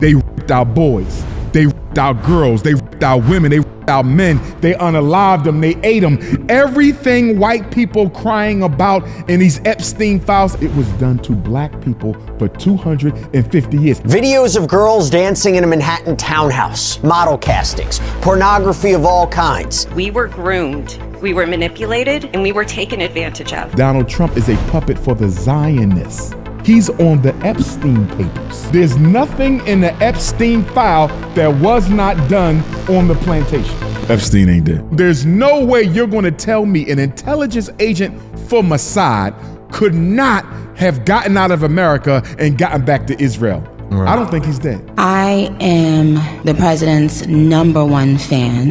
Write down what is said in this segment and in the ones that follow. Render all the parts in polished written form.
They ripped our boys. They ripped our girls. They ripped our women. They ripped our men. They unalived them. They ate them. Everything white people crying about in these Epstein files, it was done to black people for 250 years. Videos of girls dancing in a Manhattan townhouse, model castings, pornography of all kinds. We were groomed, we were manipulated, and we were taken advantage of. Donald Trump is a puppet for the Zionists. He's on the Epstein papers. There's nothing in the Epstein file that was not done on the plantation. Epstein ain't dead. There's no way you're going to tell me an intelligence agent for Mossad could not have gotten out of America and gotten back to Israel. Right. I don't think he's dead. I am the president's #1 fan,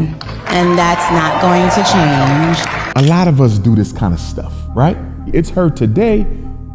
and that's not going to change. A lot of us do this kind of stuff, right? It's her today.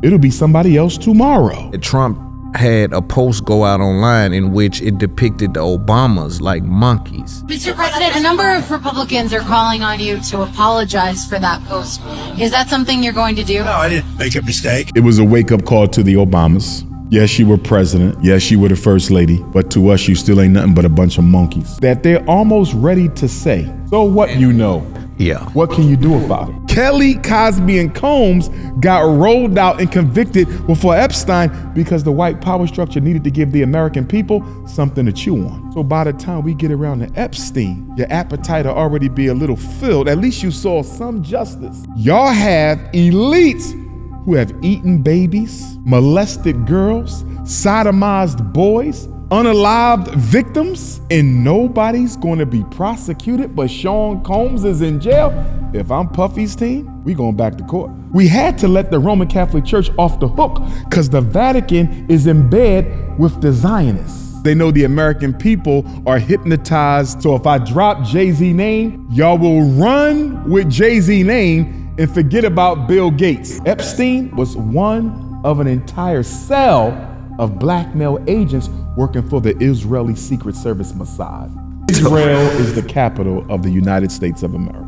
It'll be somebody else tomorrow. Trump had a post go out online in which it depicted the Obamas like monkeys. Mr. President, a number of Republicans are calling on you to apologize for that post. Is that something you're going to do? No, I didn't make a mistake. It was a wake-up call to the Obamas. Yes, you were president. Yes, you were the first lady. But to us, you still ain't nothing but a bunch of monkeys. That they're almost ready to say, so what you know? Yeah. What can you do about it? Kelly, Cosby, and Combs got rolled out and convicted before Epstein because the white power structure needed to give the American people something to chew on. So by the time we get around to Epstein, your appetite will already be a little filled. At least you saw some justice. Y'all have elites who have eaten babies, molested girls, sodomized boys, unalived victims, and nobody's going to be prosecuted, but Sean Combs is in jail. If I'm Puffy's team, we going back to court. We had to let the Roman Catholic Church off the hook because the Vatican is in bed with the Zionists. They know the American people are hypnotized. So if I drop Jay-Z name, y'all will run with Jay-Z name and forget about Bill Gates. Epstein was one of an entire cell of blackmail agents working for the Israeli Secret Service Mossad. Israel is the capital of the United States of America.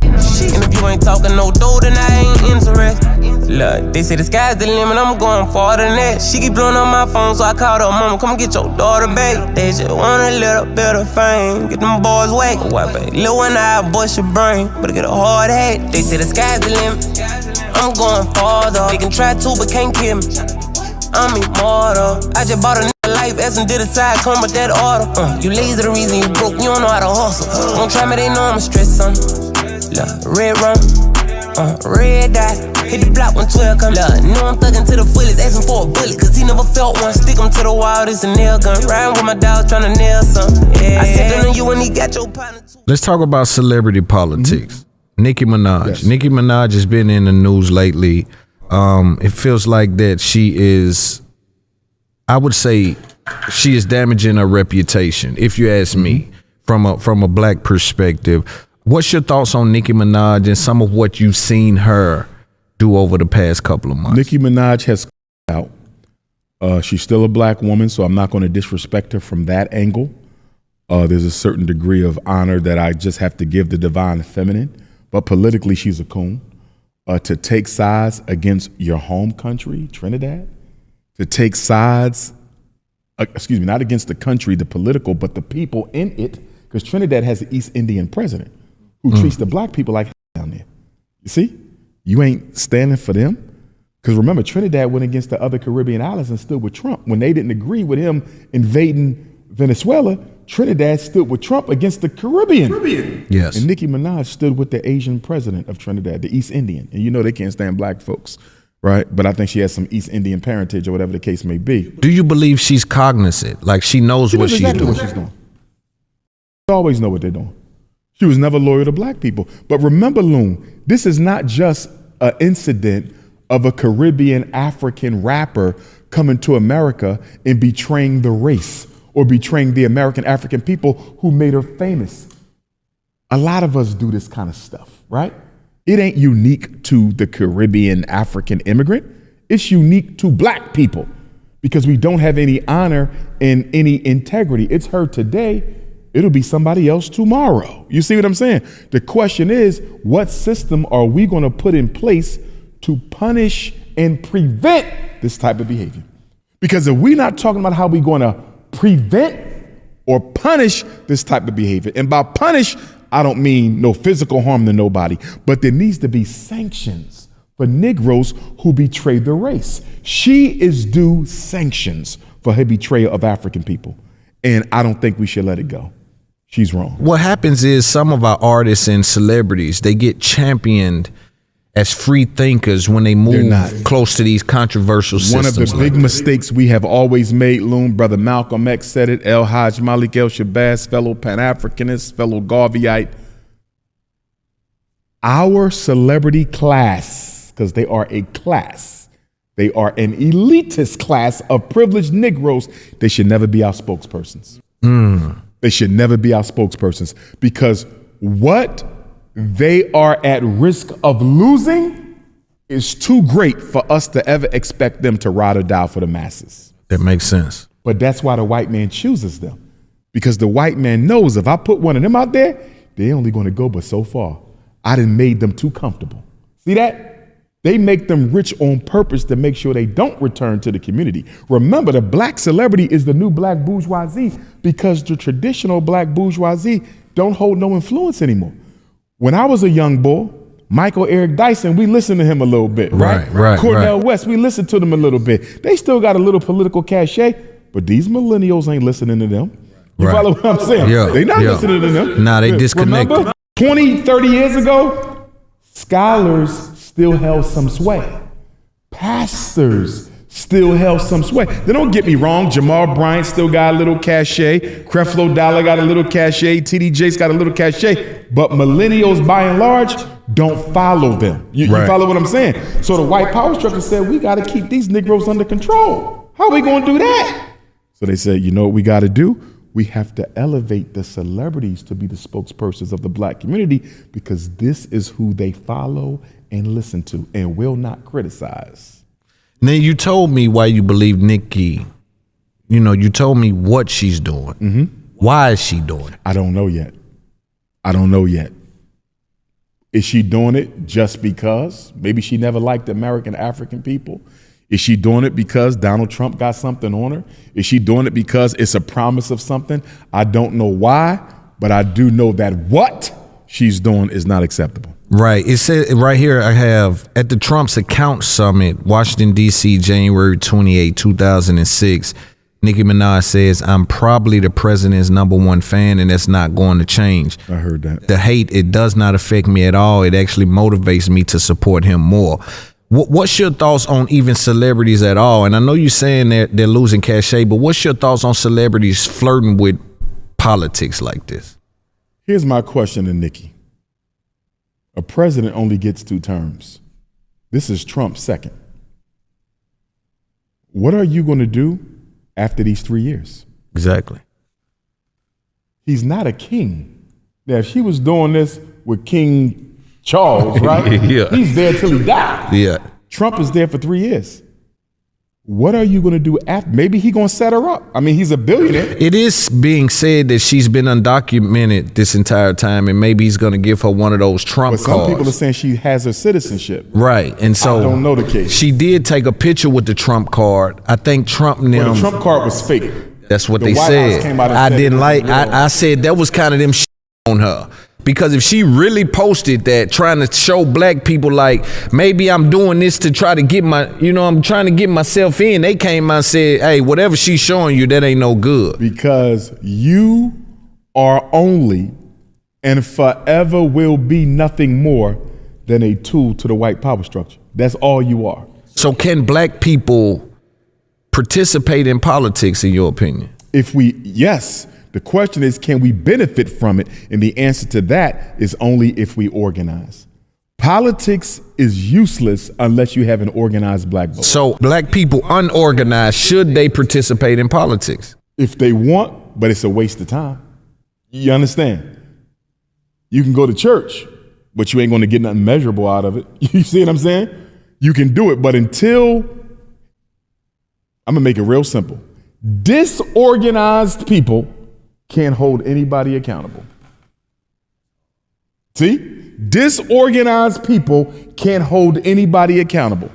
And if you ain't talking no dough, then I ain't interested. Look, they say the sky's the limit, I'm going farther than that. She keep blowing on my phone, so I called her mama, come get your daughter back. They just want a little bit of fame, get them boys whack. Wipe a little one eye, bust your brain, but get a hard hat. They say the sky's the limit, I'm going farther. They can try to, but can't kill me. I'm immortal. I just bought a nigga life, ass and did a side, come with that order. You lazy, the reason you broke, you don't know how to hustle. Don't try me, they know I'm stressed on. Red rum, red dot. Hit the block when 12 come. Know I'm thugging to the fullest, asking for a bullet, cause he never felt one. Stick him to the wall, this a nail gun. Riding with my dogs, trying to nail something. Yeah. I said that on you when he got your partner too. Let's talk about celebrity politics. Nicki Minaj. Yes. Nicki Minaj has been in the news lately. It feels like that she is, I would say, she is damaging her reputation, if you ask me, from a black perspective. What's your thoughts on Nicki Minaj and some of what you've seen her do over the past couple of months? Nicki Minaj has out. She's still a black woman, so I'm not going to disrespect her from that angle. There's a certain degree of honor that I just have to give the divine feminine, but politically she's a coon. To take sides against your home country, Trinidad, to take sides, not against the country, the political, but the people in it, because Trinidad has an East Indian president who treats the black people like down there. You see? You ain't standing for them. Because remember, Trinidad went against the other Caribbean islands and stood with Trump. When they didn't agree with him invading Venezuela, Trinidad stood with Trump against the Caribbean. Yes. And Nicki Minaj stood with the Asian president of Trinidad, the East Indian. And you know they can't stand black folks, right? But I think she has some East Indian parentage or whatever the case may be. Do you believe she's cognizant? Like she knows what she's doing? What she's doing. They always know what they're doing. She was never loyal to black people. But remember, Loon, this is not just an incident of a Caribbean African rapper coming to America and betraying the race or betraying the American African people who made her famous. A lot of us do this kind of stuff, right? It ain't unique to the Caribbean African immigrant. It's unique to black people because we don't have any honor and any integrity. It's her today. It'll be somebody else tomorrow. You see what I'm saying? The question is, what system are we going to put in place to punish and prevent this type of behavior? Because if we're not talking about how we're going to prevent or punish this type of behavior. And by punish, I don't mean no physical harm to nobody, but there needs to be sanctions for Negroes who betray the race. She is due sanctions for her betrayal of African people. And I don't think we should let it go. She's wrong. What happens is some of our artists and celebrities, they get championed as free thinkers when they move close to these controversial systems. One of the big mistakes we have always made, Loon, Brother Malcolm X said it, El Hajj Malik El Shabazz, fellow Pan-Africanist, fellow Garveyite. Our celebrity class, because they are a class, they are an elitist class of privileged Negroes, they should never be our spokespersons. They should never be our spokespersons, because what they are at risk of losing is too great for us to ever expect them to ride or die for the masses. That makes sense. But that's why the white man chooses them, because the white man knows if I put one of them out there, they're only going to go but so far. I done made them too comfortable. See that? They make them rich on purpose to make sure they don't return to the community. Remember, the black celebrity is the new black bourgeoisie, because the traditional black bourgeoisie don't hold no influence anymore. When I was a young boy, Michael Eric Dyson, we listened to him a little bit, right? Cornel West, we listened to them a little bit. They still got a little political cachet, but these millennials ain't listening to them. You follow what I'm saying? Yeah. They not listening to them. Nah, they disconnected. Remember, 20, 30 years ago, scholars still held some sway. Pastors still held some sway. Then don't get me wrong, Jamal Bryant still got a little cachet. Creflo Dollar got a little cachet. TD Jakes got a little cachet. But millennials, by and large, don't follow them. You follow what I'm saying? So the white power structure said, we got to keep these Negroes under control. How are we going to do that? So they said, you know what we got to do? We have to elevate the celebrities to be the spokespersons of the black community, because this is who they follow and listen to and will not criticize. Now, you told me why you believe Nicki. You know, you told me what she's doing. Why is she doing it? I don't know yet. Is she doing it just because? Maybe she never liked American African people. Is she doing it because Donald Trump got something on her? Is she doing it because it's a promise of something? I don't know why, but I do know that what she's doing is not acceptable. Right. It said right here, I have at the Trump's Account Summit, Washington, D.C., January 28, 2006, Nicki Minaj says, I'm probably the president's #1 fan, and that's not going to change. I heard that. The hate, it does not affect me at all. It actually motivates me to support him more. What's your thoughts on even celebrities at all? And I know you're saying they're losing cachet, but what's your thoughts on celebrities flirting with politics like this? Here's my question to Nicki. A president only gets 2 terms. This is Trump's second. What are you going to do after these 3 years? Exactly. He's not a king. Now, if she was doing this with King Charles, right? Yeah. He's there till he dies. Yeah. Trump is there for 3 years. What are you going to do after? Maybe he's going to set her up. I mean, he's a billionaire. It is being said that she's been undocumented this entire time, and maybe he's going to give her one of those Trump But some cards. people are saying she has her citizenship. Right, and so I don't know the case. She did take a picture with the Trump card. I think Trump and them. Well, the Trump card was fake. That's what The they White said. House came out and I said didn't it like. was real. I said that was kind of them on her. Because if she really posted that, trying to show black people like, maybe I'm doing this to try to get I'm trying to get myself in. They came out and said, hey, whatever she's showing you, that ain't no good. Because you are only and forever will be nothing more than a tool to the white power structure. That's all you are. So can black people participate in politics, in your opinion? Yes. The question is, can we benefit from it? And the answer to that is only if we organize. Politics is useless unless you have an organized black vote. So black people unorganized, should they participate in politics? If they want, but it's a waste of time. You understand? You can go to church, but you ain't going to get nothing measurable out of it. You see what I'm saying? You can do it, but until, I'm going to make it real simple. Disorganized people can't hold anybody accountable. See? Disorganized people can't hold anybody accountable.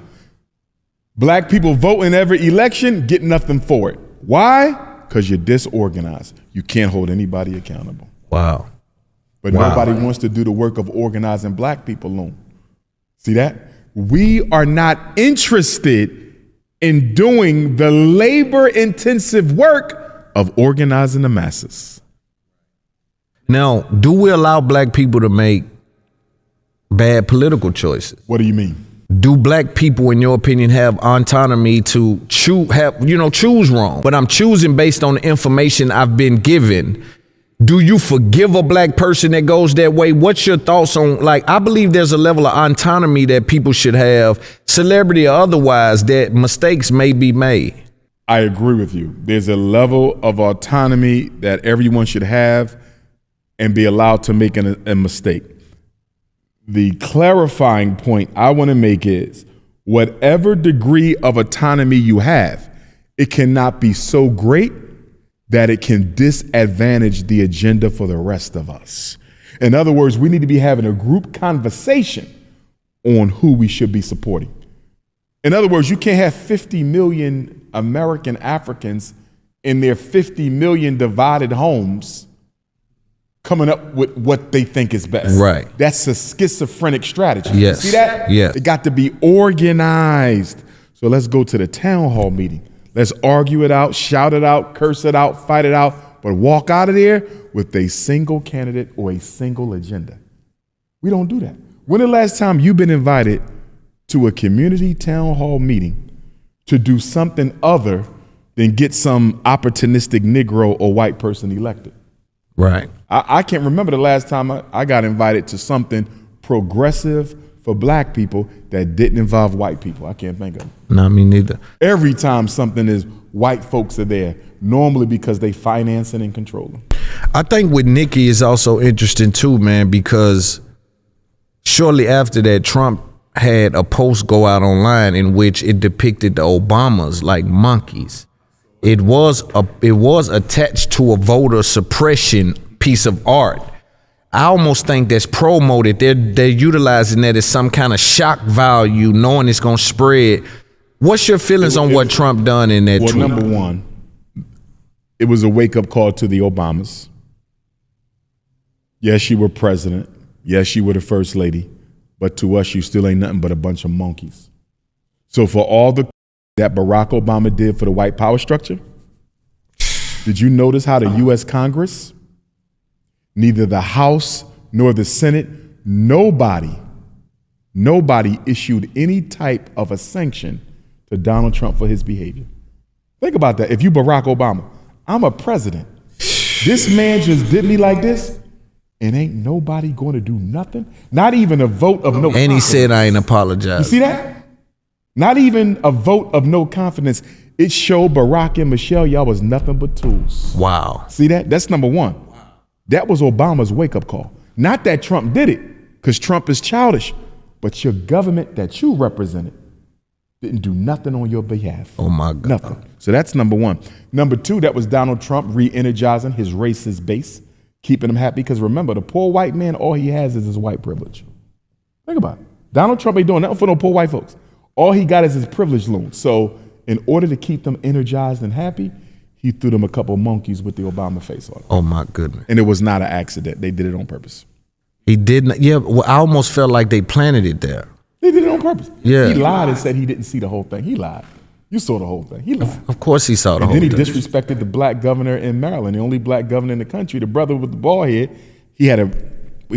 Black people vote in every election, get nothing for it. Why? Because you're disorganized. You can't hold anybody accountable. Wow. But nobody wants to do the work of organizing black people, Loon. See that? We are not interested in doing the labor-intensive work of organizing the masses. Now, do we allow black people to make bad political choices? What do you mean? Do black people, in your opinion, have autonomy to choose wrong? But I'm choosing based on the information I've been given. Do you forgive a black person that goes that way? What's your thoughts on, like, I believe there's a level of autonomy that people should have, celebrity or otherwise, that mistakes may be made. I agree with you. There's a level of autonomy that everyone should have and be allowed to make a mistake. The clarifying point I want to make is whatever degree of autonomy you have, it cannot be so great that it can disadvantage the agenda for the rest of us. In other words, we need to be having a group conversation on who we should be supporting. In other words, you can't have 50 million American Africans in their 50 million divided homes coming up with what they think is best. Right. That's a schizophrenic strategy. Yes. See that? Yes. It got to be organized. So let's go to the town hall meeting. Let's argue it out, shout it out, curse it out, fight it out, but walk out of there with a single candidate or a single agenda. We don't do that. When the last time you've been invited to a community town hall meeting to do something other than get some opportunistic Negro or white person elected? Right. I can't remember the last time I got invited to something progressive for black people that didn't involve white people. I can't think of it. No, me neither. Every time something is white folks are there, normally because they financing and controlling. I think with Nicki is also interesting too, man, because shortly after that, Trump had a post go out online in which it depicted the Obamas like monkeys. It was attached to a voter suppression piece of art. I almost think that's promoted. They're utilizing that as some kind of shock value, knowing it's gonna spread. What's your feelings on what Trump done in that tweet? Well, number one, it was a wake-up call to the Obamas. Yes, you were president. Yes, you were the first lady. But to us, you still ain't nothing but a bunch of monkeys. So for all the that Barack Obama did for the white power structure, did you notice how the U.S. Congress, neither the House nor the Senate, nobody issued any type of a sanction to Donald Trump for his behavior? Think about that. If you Barack Obama, I'm a president. This man just did me like this, and ain't nobody going to do nothing? Not even a vote of no confidence. And he said, I ain't apologize. You see that? Not even a vote of no confidence. It showed Barack and Michelle, y'all was nothing but tools. Wow. See that? That's number one. That was Obama's wake-up call. Not that Trump did it, because Trump is childish, but your government that you represented didn't do nothing on your behalf. Oh my God. Nothing. So that's number one. Number two, that was Donald Trump re-energizing his racist base, keeping them happy, because remember, the poor white man, all he has is his white privilege. Think about it. Donald Trump ain't doing nothing for no poor white folks. All he got is his privilege, Loon. So in order to keep them energized and happy, he threw them a couple monkeys with the Obama face on it. Oh my goodness. And it was not an accident. They did it on purpose. He didn't. Yeah, well, I almost felt like they planted it there. They did it on purpose. Yeah. He lied and said he didn't see the whole thing. He lied. You saw the whole thing. He lied. Of course he saw the And whole then he thing. disrespected the black governor in Maryland, the only black governor in the country, the brother with the bald head. He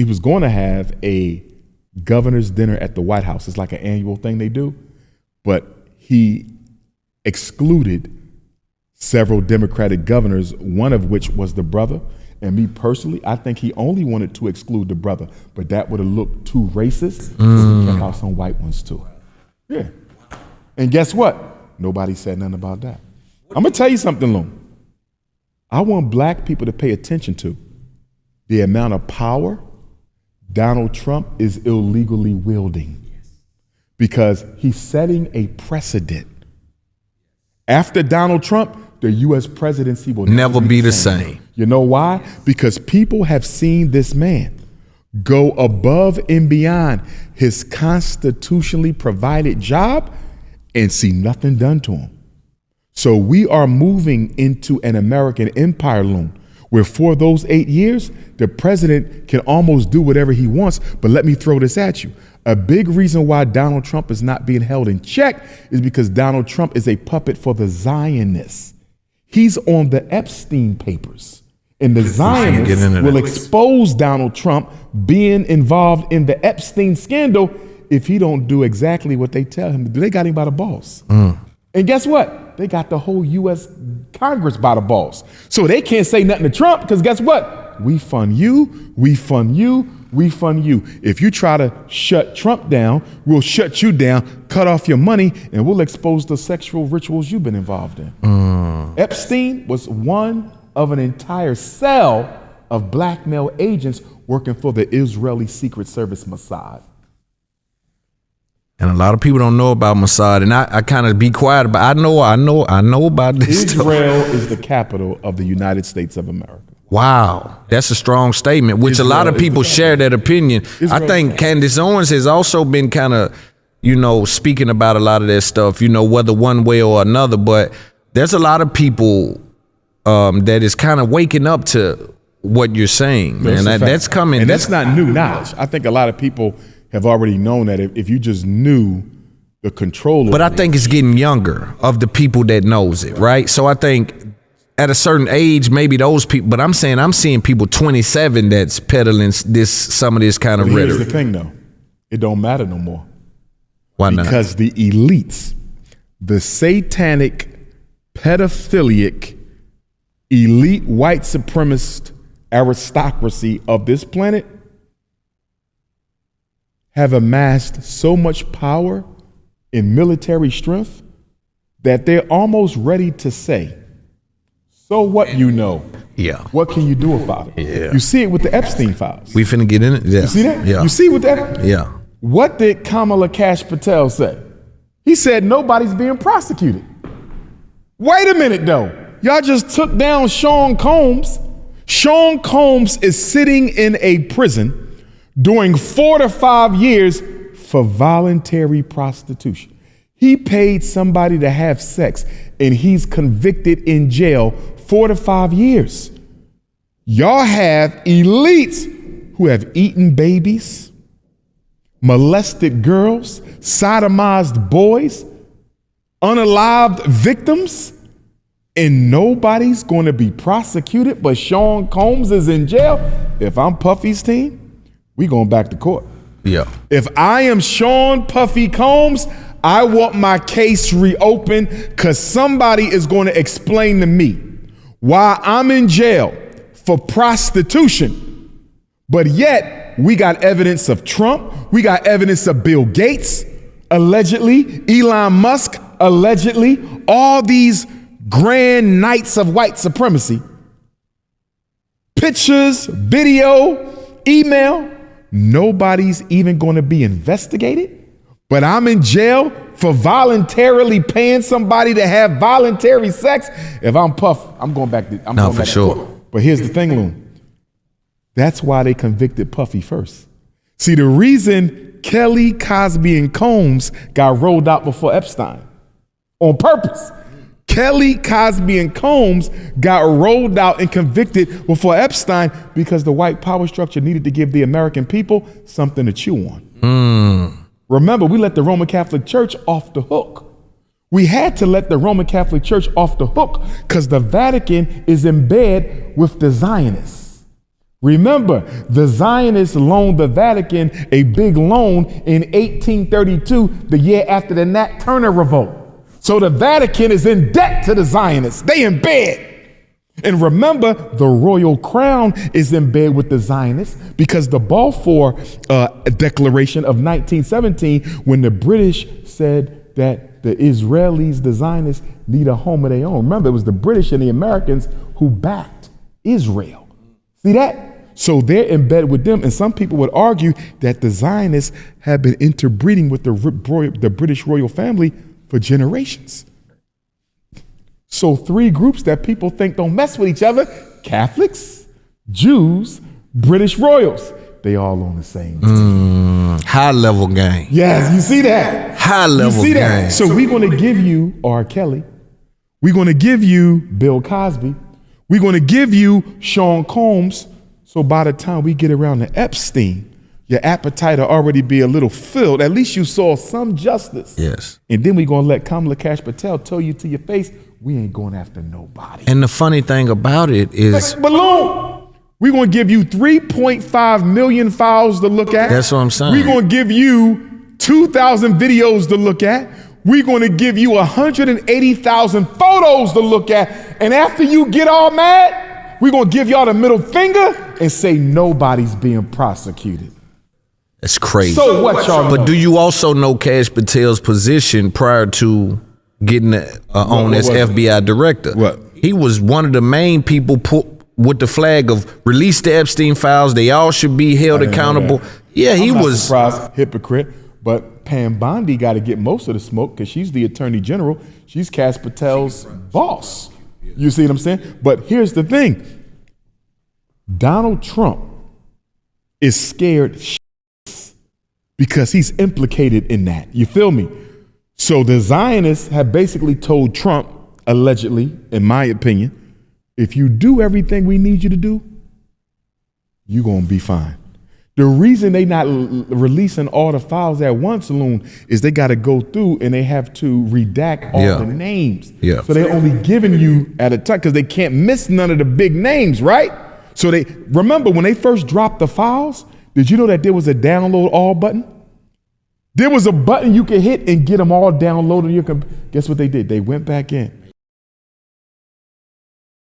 was going to have a governor's dinner at the White House. It's like an annual thing they do. But he excluded several Democratic governors, one of which was the brother. And me personally, I think he only wanted to exclude the brother, but that would have looked too racist. So he kept out some white ones too. Yeah. And guess what? Nobody said nothing about that. I'm gonna tell you something, Loon. I want black people to pay attention to the amount of power Donald Trump is illegally wielding, because he's setting a precedent. After Donald Trump, the U.S. presidency will Never be the same. You know why? Because people have seen this man go above and beyond his constitutionally provided job and see nothing done to him. So we are moving into an American empire, Loon, where for those 8 years, the president can almost do whatever he wants. But let me throw this at you. A big reason why Donald Trump is not being held in check is because Donald Trump is a puppet for the Zionists. He's on the Epstein papers. And the Zionists will expose Donald Trump being involved in the Epstein scandal if he don't do exactly what they tell him to do. They got him by the balls. And guess what? They got the whole U.S. Congress by the balls. So they can't say nothing to Trump because guess what? We fund you, we fund you, we fund you. If you try to shut Trump down, we'll shut you down, cut off your money, and we'll expose the sexual rituals you've been involved in. Epstein was one of an entire cell of blackmail agents working for the Israeli Secret Service Mossad. And a lot of people don't know about Mossad, and I kind of be quiet about. I know about this. Israel is the capital of the United States of America. Wow, that's a strong statement, which Israel a lot of people share that opinion. I think Candace Owens has also been kind of, speaking about a lot of that stuff, whether one way or another. But there's a lot of people that is kind of waking up to what you're saying, man. That's coming. And that's not new knowledge. I think a lot of people have already known that if you just knew the control. But I think it's getting younger of the people that knows it, right? So I think at a certain age, maybe those people, but I'm seeing people 27 that's peddling some of this kind of rhetoric. Here's the thing though, it don't matter no more. Why not? Because the elites, the satanic, pedophilic, elite white supremacist aristocracy of this planet have amassed so much power in military strength that they're almost ready to say, so what Yeah. What can you do about it? Yeah. You see it with the Epstein files. We finna get in it? Yeah. You see that? Yeah. You see with that? Yeah. What did Kamala Kash Patel say? He said nobody's being prosecuted. Wait a minute though. Y'all just took down Sean Combs. Sean Combs is sitting in a prison doing 4 to 5 years for voluntary prostitution. He paid somebody to have sex and he's convicted in jail 4 to 5 years. Y'all have elites who have eaten babies, molested girls, sodomized boys, unalived victims, and nobody's going to be prosecuted, but Sean Combs is in jail. If I'm Puffy's team, we going back to court. Yeah. If I am Sean Puffy Combs, I want my case reopened because somebody is going to explain to me why I'm in jail for prostitution, but yet we got evidence of Trump, we got evidence of Bill Gates, allegedly, Elon Musk, allegedly, all these grand knights of white supremacy, pictures, video, email. Nobody's even going to be investigated, but I'm in jail for voluntarily paying somebody to have voluntary sex. If I'm Puff, I'm going back to court. But here's the thing, Loon. That's why they convicted Puffy first. See, the reason Kelly, Cosby, and Combs got rolled out before Epstein on purpose. Kelly, Cosby, and Combs got rolled out and convicted before Epstein because the white power structure needed to give the American people something to chew on. Remember, we let the Roman Catholic Church off the hook. We had to let the Roman Catholic Church off the hook because the Vatican is in bed with the Zionists. Remember, the Zionists loaned the Vatican a big loan in 1832, the year after the Nat Turner revolt. So the Vatican is in debt to the Zionists. They in bed. And remember, the royal crown is in bed with the Zionists because the Balfour Declaration of 1917, when the British said that the Israelis, the Zionists, need a home of their own. Remember, it was the British and the Americans who backed Israel. See that? So they're in bed with them. And some people would argue that the Zionists have been interbreeding with the British royal family for generations. So 3 groups that people think don't mess with each other: Catholics, Jews, British royals. They all on the same team. High level gang. Yes, you see that? High level you see gang. that? So we're going to give you R. Kelly. We're going to give you Bill Cosby. We're going to give you Sean Combs. So by the time we get around to Epstein, your appetite will already be a little filled. At least you saw some justice. Yes. And then we're going to let Kamala Cash Patel tell you to your face, we ain't going after nobody. And the funny thing about it is, Loon, we're going to give you 3.5 million files to look at. That's what I'm saying. We're going to give you 2,000 videos to look at. We're going to give you 180,000 photos to look at. And after you get all mad, we're going to give y'all the middle finger and say nobody's being prosecuted. That's crazy. So what y'all know? But do you also know Cash Patel's position prior to getting on as FBI director? What? He was one of the main people with the flag of release the Epstein files. They all should be held accountable. Yeah, he was. Surprised, hypocrite. But Pam Bondi got to get most of the smoke because she's the attorney general. She's Cash Patel's boss. You see what I'm saying? But here's the thing. Donald Trump is scared because he's implicated in that. You feel me? So the Zionists have basically told Trump, allegedly, in my opinion, if you do everything we need you to do, you're going to be fine. The reason they not releasing all the files at once, Loon, is they got to go through and they have to redact all the names. Yeah. So they're only giving you at a time because they can't miss none of the big names, right? So they remember when they first dropped the files, did you know that there was a download all button? There was a button you could hit and get them all downloaded on your computer. Guess what they did? They went back in.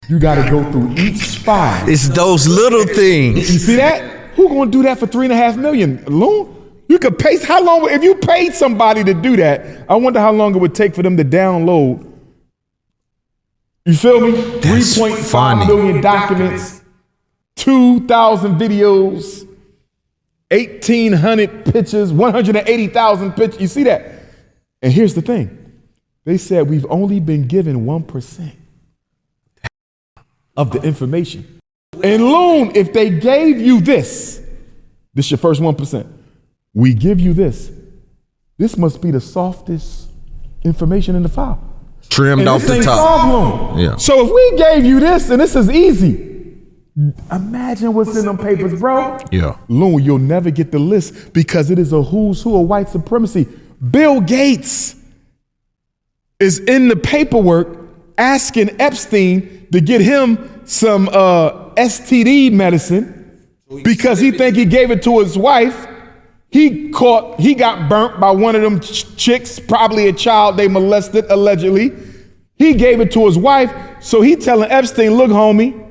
You got to go through each file. It's those little things. You see that? Who gonna do that for $3.5 million? Loon? You could pay, how long, if you paid somebody to do that, I wonder how long it would take for them to download. You feel me? 3.5 million documents, 2,000 videos, 1,800 pictures, 180,000 pictures. You see that? And here's the thing. They said we've only been given 1% of the information. And Loon, if they gave you this is your first 1%. We give you this. This must be the softest information in the file. Trimmed off the top. Loon. Yeah. So if we gave you this, and this is easy, imagine what's in them papers, bro. Yeah. Loon, you'll never get the list because it is a who's who of white supremacy. Bill Gates is in the paperwork asking Epstein to get him some STD medicine because he think he gave it to his wife. He got burnt by one of them chicks, probably a child they molested allegedly. He gave it to his wife, so he telling Epstein, look, homie,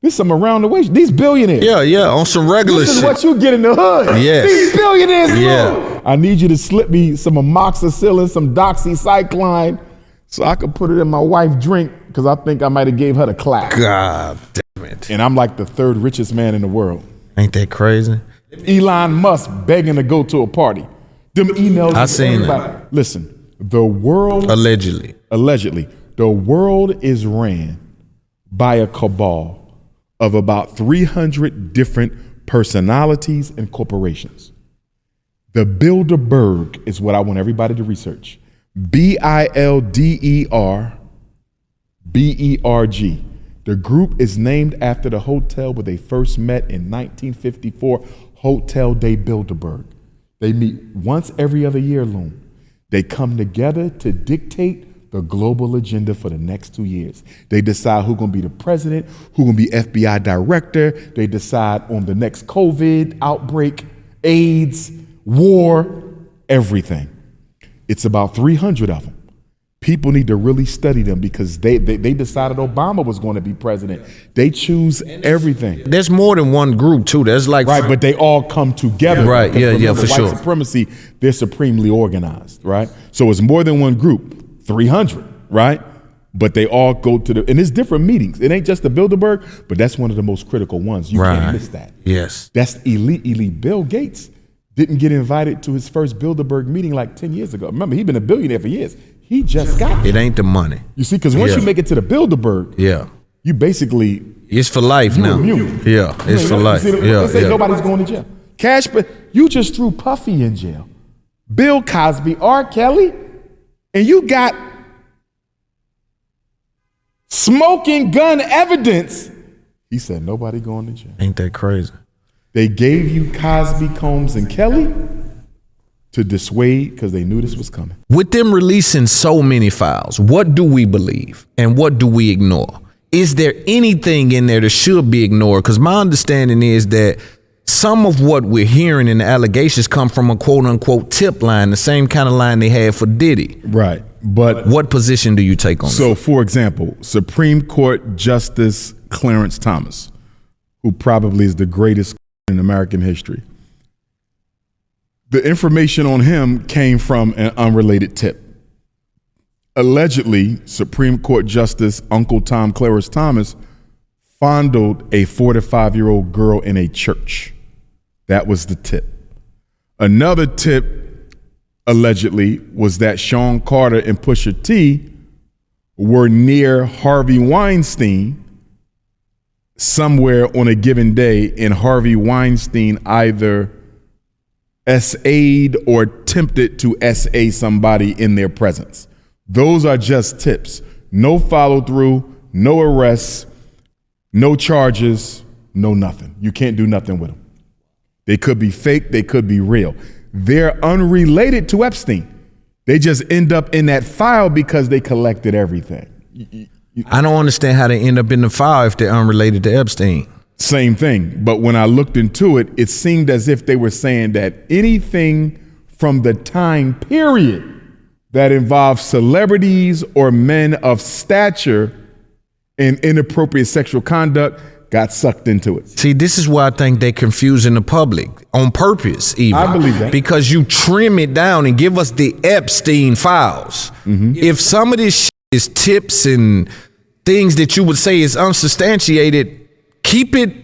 this is some around the way. These billionaires. Yeah, on some regular shit. This is what you get in the hood. Yes. These billionaires. Yeah. I need you to slip me some amoxicillin, some doxycycline, so I could put it in my wife's drink because I think I might have gave her the clap. God damn it. And I'm like the third richest man in the world. Ain't that crazy? Elon Musk begging to go to a party. Them emails. I seen that. Listen, the world. Allegedly, the world is ran by a cabal of about 300 different personalities and corporations. The Bilderberg is what I want everybody to research. Bilderberg. The group is named after the hotel where they first met in 1954, Hotel de Bilderberg. They meet once every other year, Loon. They come together to dictate the global agenda for the next 2 years. They decide who's going to be the president, who's going to be FBI director. They decide on the next COVID outbreak, AIDS, war, everything. It's about 300 of them. People need to really study them because they decided Obama was going to be president. They choose everything. there's more than one group too. There's like Right, but they all come together. Right, Because yeah, remember, for sure. White supremacy, they're supremely organized, right? So it's more than one group, 300, right? But they all go to and it's different meetings. It ain't just the Bilderberg, but that's one of the most critical ones. You can't miss that. Yes. That's elite. Bill Gates didn't get invited to his first Bilderberg meeting like 10 years ago. Remember, he's been a billionaire for years. He just got It ain't the money. You see, because once you make it to the Bilderberg, you basically It's for life now. immune. Yeah, it's for life. They say nobody's going to jail. Cash, but you just threw Puffy in jail. Bill Cosby, R. Kelly, and you got smoking gun evidence. He said, nobody going to jail. Ain't that crazy? They gave you Cosby, Combs, and Kelly to dissuade because they knew this was coming. With them releasing so many files, what do we believe and what do we ignore? Is there anything in there that should be ignored? Because my understanding is that some of what we're hearing in the allegations come from a quote unquote tip line, the same kind of line they had for Diddy. Right. But what position do you take on that? So, for example, Supreme Court Justice Clarence Thomas, who probably is the greatest in American history. The information on him came from an unrelated tip. Allegedly, Supreme Court Justice Uncle Tom Clarence Thomas fondled a 45-year-old girl in a church. That was the tip. Another tip, allegedly, was that Sean Carter and Pusha T were near Harvey Weinstein somewhere on a given day, and Harvey Weinstein either SA'd or attempted to SA somebody in their presence. Those are just tips. No follow through, no arrests, no charges, no nothing. You can't do nothing with them. They could be fake, they could be real. They're unrelated to Epstein. They just end up in that file because they collected everything. I don't understand how they end up in the file if they're unrelated to Epstein. Same thing. But when I looked into it, it seemed as if they were saying that anything from the time period that involves celebrities or men of stature in inappropriate sexual conduct got sucked into it. See, this is why I think they're confusing the public on purpose, even. I believe that. Because you trim it down and give us the Epstein files. Mm-hmm. If some of this shit is tips and things that you would say is unsubstantiated, keep it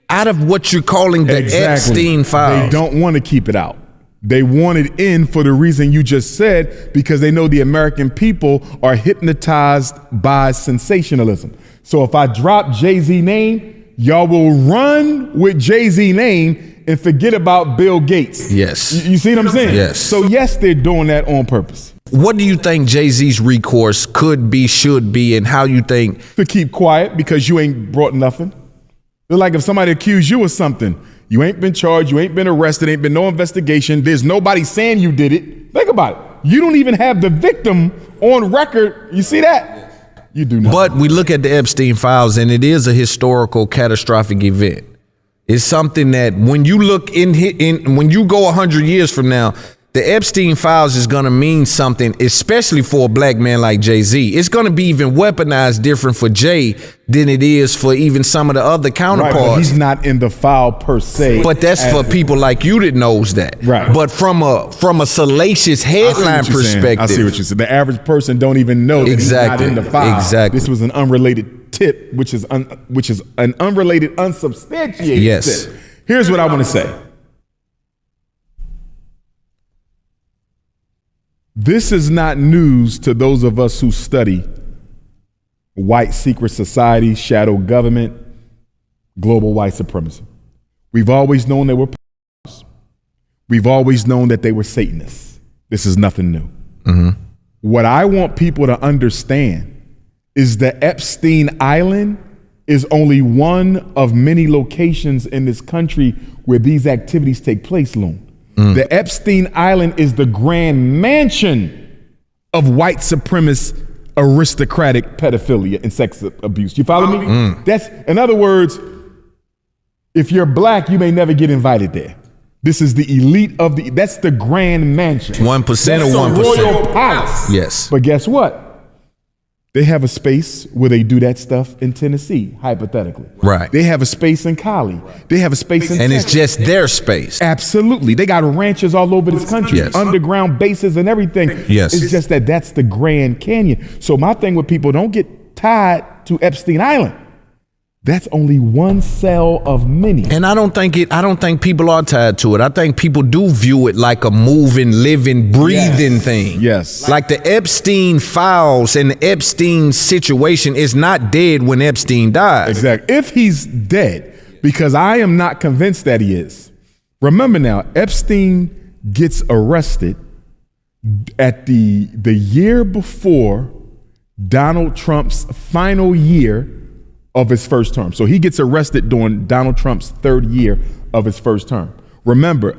out of what you're calling the Epstein files. They don't want to keep it out. They want it in for the reason you just said, because they know the American people are hypnotized by sensationalism. So if I drop Jay-Z name, y'all will run with Jay-Z name and forget about Bill Gates. Yes. You see what I'm saying? Yes. So yes, they're doing that on purpose. What do you think Jay-Z's recourse could be, should be, and how you think? To keep quiet because you ain't brought nothing. They're like if somebody accused you of something, you ain't been charged, you ain't been arrested, ain't been no investigation, there's nobody saying you did it. Think about it. You don't even have the victim on record. You see that? You do not. But we look at the Epstein files and it is a historical catastrophic event. It's something that when you look when you go 100 years from now, the Epstein files is going to mean something, especially for a black man like Jay-Z. It's going to be even weaponized different for Jay than it is for even some of the other counterparts. Right, but he's not in the file per se. But that's for people like you that knows that. Right. But from a salacious headline perspective. I see what you said. The average person don't even know that he's not in the file. Exactly. This was an unrelated tip, which is an unrelated, unsubstantiated tip. Here's what I want to say. This is not news to those of us who study white secret society, shadow government, global white supremacy. We've always known they were powers. We've always known that they were Satanists. This is nothing new. Mm-hmm. What I want people to understand is that Epstein Island is only one of many locations in this country where these activities take place, Loon. The Epstein Island is the grand mansion of white supremacist aristocratic pedophilia and sex abuse. You follow me? That's, in other words, if you're black, you may never get invited there. This is the elite of that's the grand mansion. 1% or 1%. Royal palace. Yes. But guess what? They have a space where they do that stuff in Tennessee, hypothetically. Right. They have a space in Cali. They have a space in And Texas. it's just their space. Absolutely. They got ranches all over this country, Yes. underground bases and everything. Yes. It's just that's the Grand Canyon. So my thing with people, don't get tied to Epstein Island. That's only one cell of many. And I don't think people are tied to it. I think people do view it like a moving, living, breathing thing. Yes. Like the Epstein files and the Epstein situation is not dead when Epstein dies. Exactly. If he's dead, because I am not convinced that he is. Remember now, Epstein gets arrested at the year before Donald Trump's final year of his first term. So he gets arrested during Donald Trump's third year of his first term. Remember,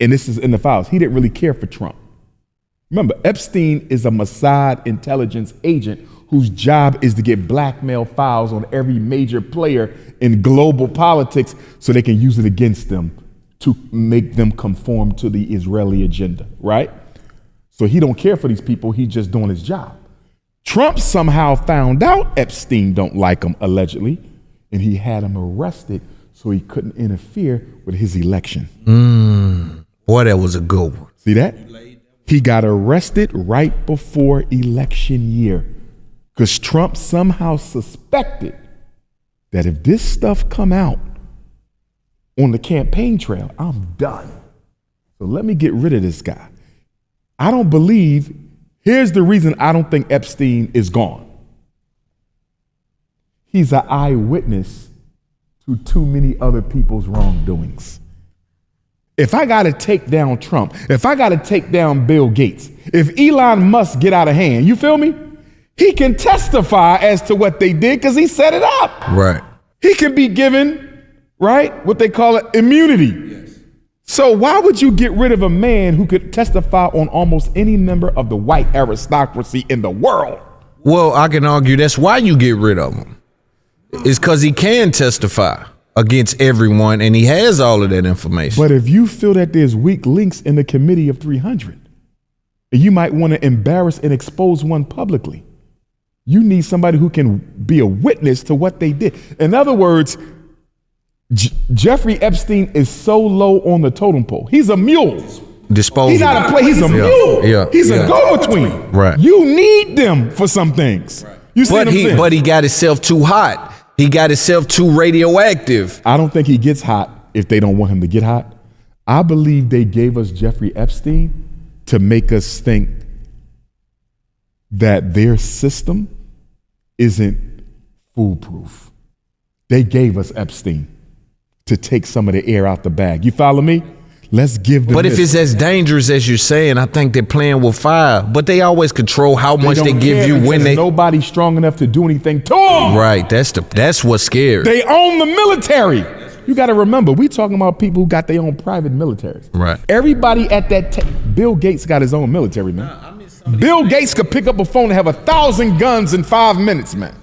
and this is in the files, he didn't really care for Trump. Remember, Epstein is a Mossad intelligence agent whose job is to get blackmail files on every major player in global politics so they can use it against them to make them conform to the Israeli agenda, right? So he don't care for these people, he's just doing his job. Trump somehow found out Epstein don't like him, allegedly, and he had him arrested so he couldn't interfere with his election. Boy, that was a good one. See that? He got arrested right before election year because Trump somehow suspected that if this stuff come out on the campaign trail, I'm done. So let me get rid of this guy. I don't believe, here's the reason I don't think Epstein is gone. He's an eyewitness to too many other people's wrongdoings. If I got to take down Trump, if I got to take down Bill Gates, if Elon Musk get out of hand, you feel me? He can testify as to what they did because he set it up. Right. He can be given, right, what they call it, immunity. Yes. So why would you get rid of a man who could testify on almost any member of the white aristocracy in the world? Well, I can argue that's why you get rid of him. It's because he can testify against everyone, and he has all of that information. But if you feel that there's weak links in the committee of 300, you might want to embarrass and expose one publicly. You need somebody who can be a witness to what they did. In other words, Jeffrey Epstein is so low on the totem pole. He's a mule. Disposable. He's not a play. He's a mule. Yeah. He's a go-between. Right. You need them for some things. Right. You see what I'm saying? But he got himself too hot. He got himself too radioactive. I don't think he gets hot if they don't want him to get hot. I believe they gave us Jeffrey Epstein to make us think that their system isn't foolproof. They gave us Epstein to take some of the air out the bag. You follow me? Let's give them But if it's as dangerous as you're saying, I think they're playing with fire. But they always control how much they give you when they. Nobody's strong enough to do anything to them. Right. That's what's scary. They own the military. You got to remember, we talking about people who got their own private militaries. Right. Everybody at that Bill Gates got his own military, man. Bill Gates could pick up a phone and have 1,000 guns in 5 minutes, man.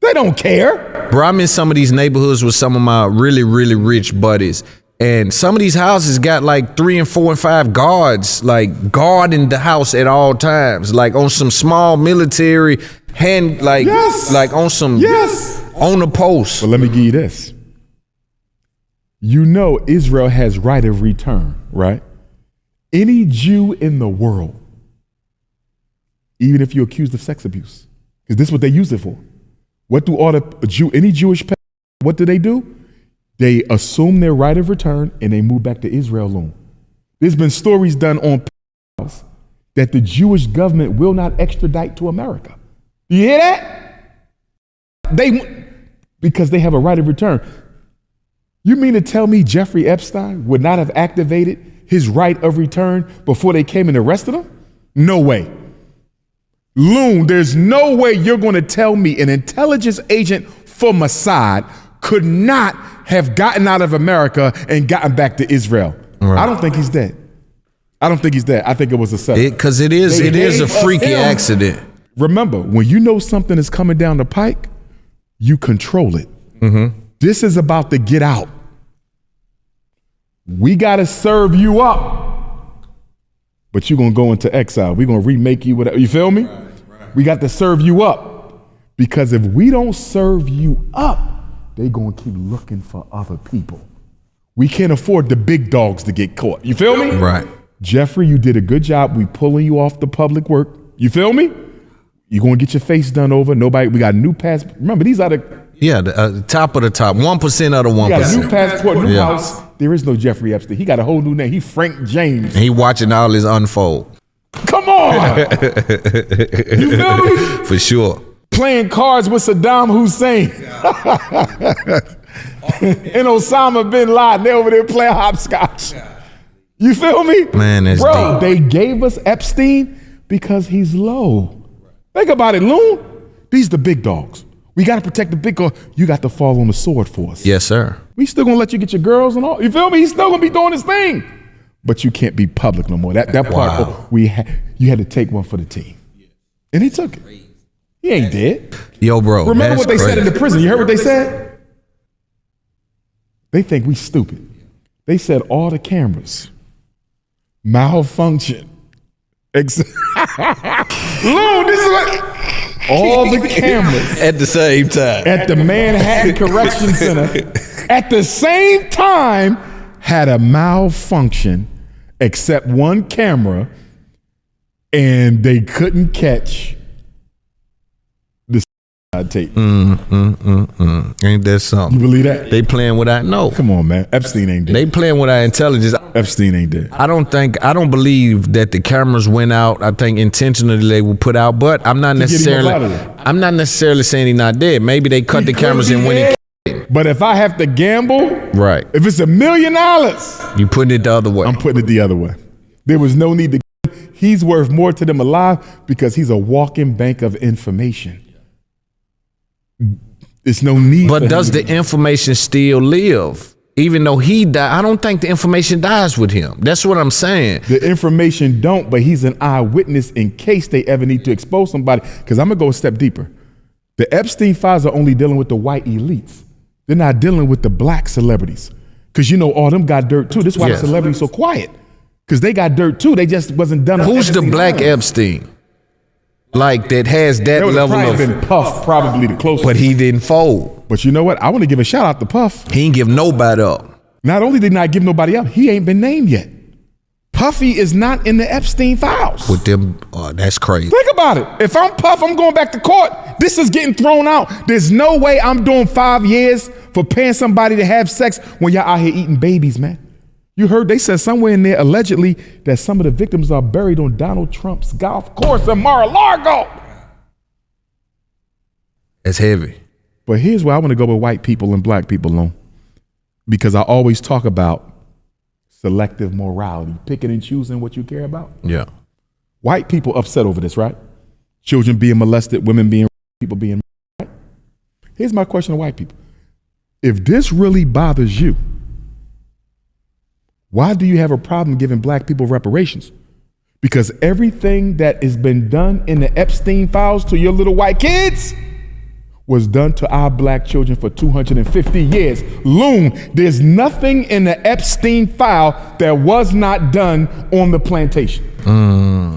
They don't care. Bro, I'm in some of these neighborhoods with some of my really, really rich buddies. And some of these houses got like 3 and 4 and 5 guards, like guarding the house at all times, like on some small military hand, like on some on the post. But let me give you this. You know Israel has right of return, right? Any Jew in the world, even if you're accused of sex abuse, because this is what they use it for. What do any Jewish parents, what do? They assume their right of return and they move back to Israel Loon. There's been stories done on that the Jewish government will not extradite to America. You hear that? Because they have a right of return. You mean to tell me Jeffrey Epstein would not have activated his right of return before they came and arrested him? No way. Loon, there's no way you're going to tell me an intelligence agent for Mossad could not have gotten out of America and gotten back to Israel. Right. I don't think he's dead. I think it was a setup. Because it is a freaky accident. Remember, when you know something is coming down the pike, you control it. Mm-hmm. This is about to get out. We got to serve you up. But you're going to go into exile. We're going to remake you. You feel me? Right. We got to serve you up. Because if we don't serve you up, they're going to keep looking for other people. We can't afford the big dogs to get caught. You feel me? Right. Jeffrey, you did a good job. We pulling you off the public work. You feel me? You're going to get your face done over. We got a new passport. Remember, these are the... Yeah, the top of the top. 1% of the 1%. You got a new passport, new house. There is no Jeffrey Epstein. He got a whole new name. He Frank James. And he watching all this unfold. Come on! You feel me? For sure. Playing cards with Saddam Hussein. And Osama bin Laden. They over there playing hopscotch. You feel me? Man, that's Bro, deep. they gave us Epstein because he's low. Think about it, Loon. These the big dogs. We got to protect the big dog. You got to fall on the sword for us. Yes, sir. We still gonna let you get your girls and all. You feel me? He's still gonna be doing his thing. But you can't be public no more. That part, you had to take one for the team. And he took it. He ain't dead. Yo, bro. Remember what they said in the prison? You heard what they said? They think we stupid. They said all the cameras malfunction. Loon, this is what all the cameras at the same time at the Manhattan Correction Center at the same time had a malfunction except one camera, and they couldn't catch the tape. Ain't that something? You believe that? They playing with our no. Come on, man. Epstein ain't dead. They playing with our intelligence. Epstein ain't dead. I don't believe that the cameras went out. I think intentionally they were put out, but I'm not necessarily saying he's not dead. Maybe they cut the cameras in when he. But if I have to gamble, right? If it's $1 million, you putting it the other way. I'm putting it the other way. There was no need to. He's worth more to them alive because he's a walking bank of information. It's no need. But does the information still live? Even though he died, I don't think the information dies with him. That's what I'm saying. The information don't, but he's an eyewitness in case they ever need to expose somebody. Because I'm going to go a step deeper. The Epstein files are only dealing with the white elites. They're not dealing with the black celebrities. Because, all them got dirt too. This is why the celebrities so quiet. Because they got dirt too. They just wasn't done. Who's the black Epstein? Like that has that level of. Been Puff probably the closest. But he didn't fold. But you know what? I want to give a shout out to Puff. He ain't give nobody up. Not only did not give nobody up, he ain't been named yet. Puffy is not in the Epstein files. With them, that's crazy. Think about it. If I'm Puff, I'm going back to court. This is getting thrown out. There's no way I'm doing 5 years for paying somebody to have sex when y'all out here eating babies, man. You heard they said somewhere in there allegedly that some of the victims are buried on Donald Trump's golf course in Mar-a-Lago. It's heavy. But here's where I want to go with white people and black people alone. Because I always talk about selective morality, picking and choosing what you care about. Yeah. White people upset over this, right? Children being molested, women being people being right? Here's my question to white people. If this really bothers you, why do you have a problem giving black people reparations? Because everything that has been done in the Epstein files to your little white kids was done to our black children for 250 years. Loon, there's nothing in the Epstein file that was not done on the plantation.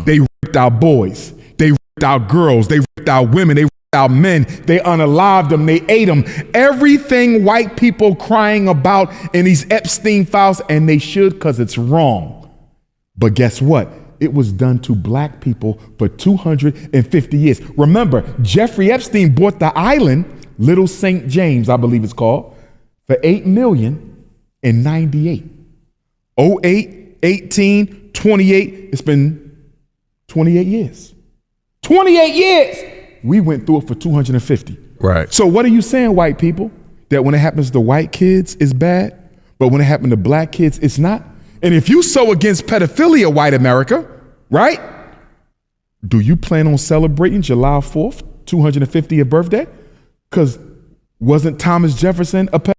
They raped our boys. They raped our girls. They raped our women. They raped our men. They unalived them. They ate them. Everything white people crying about in these Epstein files, and they should because it's wrong. But guess what? It was done to black people for 250 years. Remember, Jeffrey Epstein bought the island, Little St. James, I believe it's called, for $8 million in 98. 08, 18, 28, it's been 28 years. 28 years! We went through it for 250. Right. So what are you saying, white people? That when it happens to white kids, it's bad, but when it happens to black kids, it's not? And if you so against pedophilia, white America, right? Do you plan on celebrating July 4th, 250th birthday? Because wasn't Thomas Jefferson a pedophile?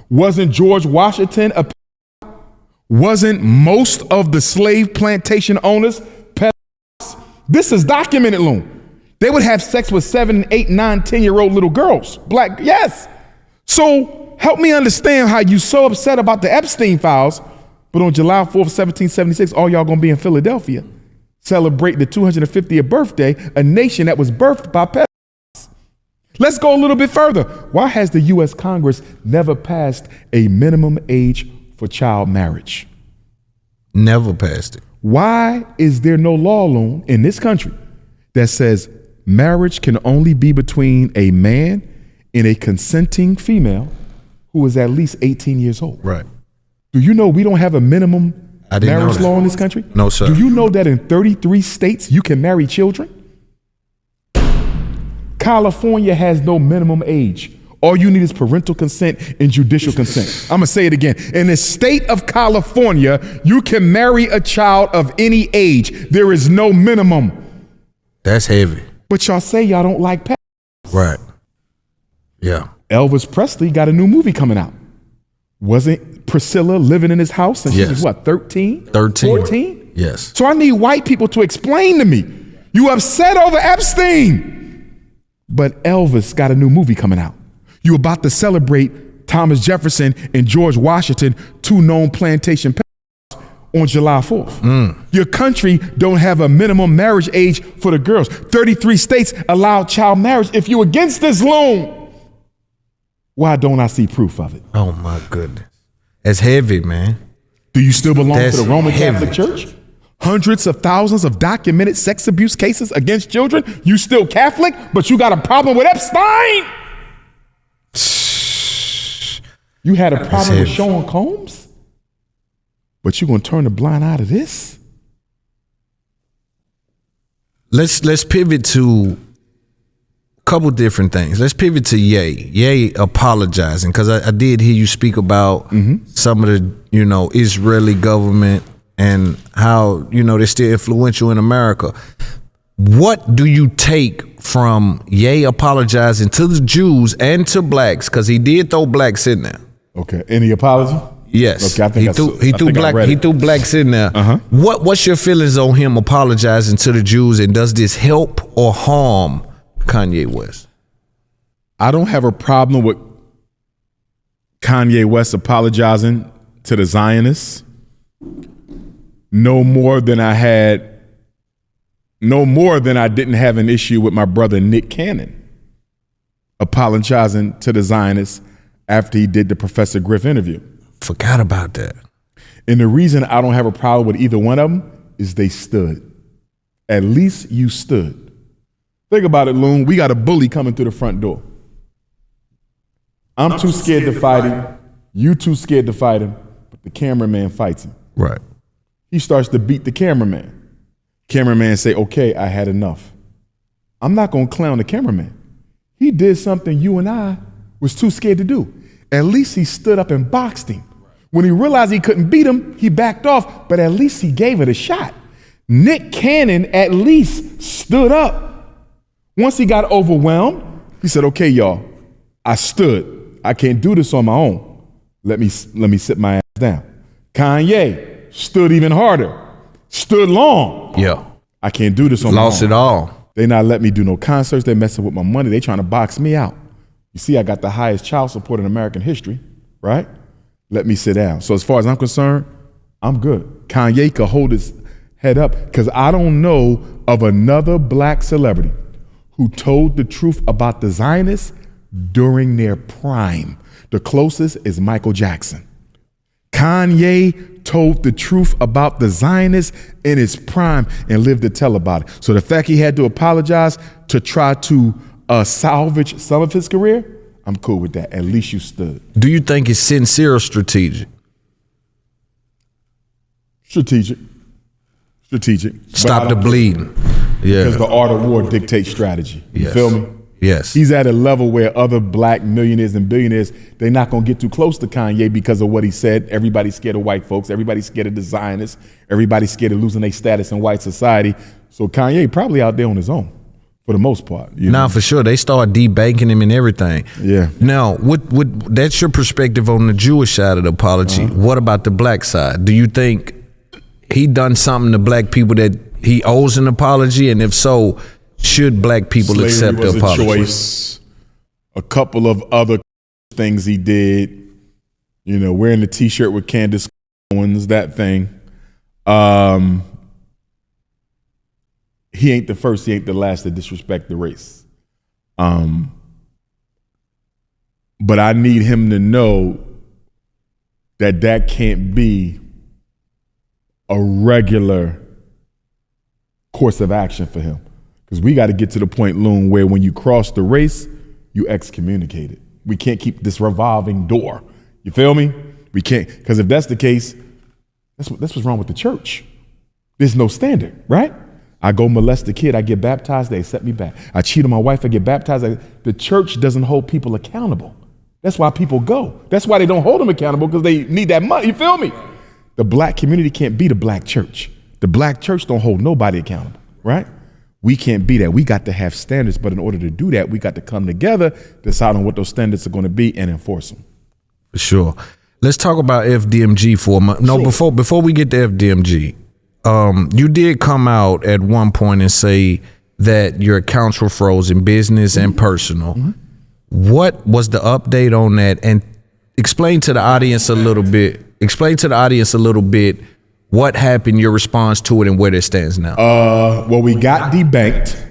Wasn't George Washington a pedophile? Wasn't most of the slave plantation owners pedophiles? This is documented, Loon. They would have sex with 7, 8, 9, 10-year-old little girls. Black, yes. So help me understand how you so upset about the Epstein files, but on July 4th, 1776, all y'all gonna be in Philadelphia celebrating the 250th birthday, a nation that was birthed by pedophiles. Let's go a little bit further. Why has the U.S. Congress never passed a minimum age for child marriage? Never passed it. Why is there no law, Loon, in this country that says marriage can only be between a man and a consenting female who is at least 18 years old? Right. Do you know we don't have a minimum marriage law in this country? No, sir. Do you know that in 33 states you can marry children? California has no minimum age. All you need is parental consent and judicial consent. I'm gonna say it again. In the state of California, you can marry a child of any age. There is no minimum. That's heavy. But y'all say y'all don't like pets. Right. Yeah. Elvis Presley got a new movie coming out. Wasn't Priscilla living in his house and she was what, 13? 14? Yes. So I need white people to explain to me, you upset over Epstein, but Elvis got a new movie coming out. You about to celebrate Thomas Jefferson and George Washington, two known plantation pedophiles, on July 4th. Your country don't have a minimum marriage age for the girls. 33 states allow child marriage. If you're against this loan, why don't I see proof of it? Oh my goodness. That's heavy, man. Do you still belong That's to the Roman heavy. Catholic Church? Hundreds of thousands of documented sex abuse cases against children. You still Catholic, but you got a problem with Epstein? You had a problem with Sean Combs, but you gonna turn a blind eye to this? Let's pivot to a couple different things. Let's pivot to Ye. Ye apologizing, because I did hear you speak about some of the, Israeli government and how, they're still influential in America. What do you take from Ye apologizing to the Jews and to blacks? Because he did throw blacks in there. Okay. Any apology? Yes. Okay, I think he threw blacks in there. What's your feelings on him apologizing to the Jews, and does this help or harm Kanye West? I don't have a problem with Kanye West apologizing to the Zionists no more than I didn't have an issue with my brother Nick Cannon apologizing to the Zionists after he did the Professor Griff interview. Forgot about that. And the reason I don't have a problem with either one of them is they stood. At least you stood. Think about it, Loon. We got a bully coming through the front door. I'm too scared to fight him. You too scared to fight him. But the cameraman fights him. Right. He starts to beat the cameraman. Cameraman say, okay, I had enough. I'm not going to clown the cameraman. He did something you and I was too scared to do. At least he stood up and boxed him. When he realized he couldn't beat him, he backed off, but at least he gave it a shot. Nick Cannon at least stood up. Once he got overwhelmed, he said, okay, y'all, I stood. I can't do this on my own. Let me sit my ass down. Kanye stood even harder, stood long. Yeah. I can't do this on my own. Lost it all. They not let me do no concerts. They messing with my money. They trying to box me out. You see, I got the highest child support in American history, right? Let me sit down. So as far as I'm concerned, I'm good. Kanye could hold his head up, because I don't know of another black celebrity who told the truth about the Zionists during their prime. The closest is Michael Jackson. Kanye told the truth about the Zionists in his prime and lived to tell about it. So the fact he had to apologize to try to salvage some of his career, I'm cool with that. At least you stood. Do you think it's sincere or strategic? Strategic. Stop the bleeding. Yeah. Because the art of war dictates strategy. You feel me? Yes. He's at a level where other black millionaires and billionaires, they're not going to get too close to Kanye because of what he said. Everybody's scared of white folks. Everybody's scared of the Zionists. Everybody's scared of losing their status in white society. So Kanye probably out there on his own for the most part. Now, for sure, they start debanking him and everything. Yeah. Now, that's your perspective on the Jewish side of the apology. What about the black side? Do you think he done something to black people that he owes an apology? And if so, should black people accept the apology? A choice. A couple of other things he did, wearing the T-shirt with Candace Owens, that thing. He ain't the first, he ain't the last to disrespect the race. But I need him to know that can't be a regular course of action for him. Because we got to get to the point, Loon, where when you cross the race, you excommunicate it. We can't keep this revolving door. You feel me? We can't. Because if that's the case, that's what's wrong with the church. There's no standard, right? I go molest a kid, I get baptized, they accept me back. I cheat on my wife, I get baptized. The church doesn't hold people accountable. That's why people go. That's why they don't hold them accountable, because they need that money. You feel me? The black community can't be the black church. The black church don't hold nobody accountable, right? We can't be that. We got to have standards, but in order to do that, we got to come together, decide on what those standards are going to be, and enforce them. For sure. Let's talk about FDMG for a moment. No, before we get to FDMG, you did come out at one point and say that your accounts were frozen, business and personal. What was the update on that? And explain to the audience a little bit. What happened, your response to it, and where it stands now. Well, we got debanked.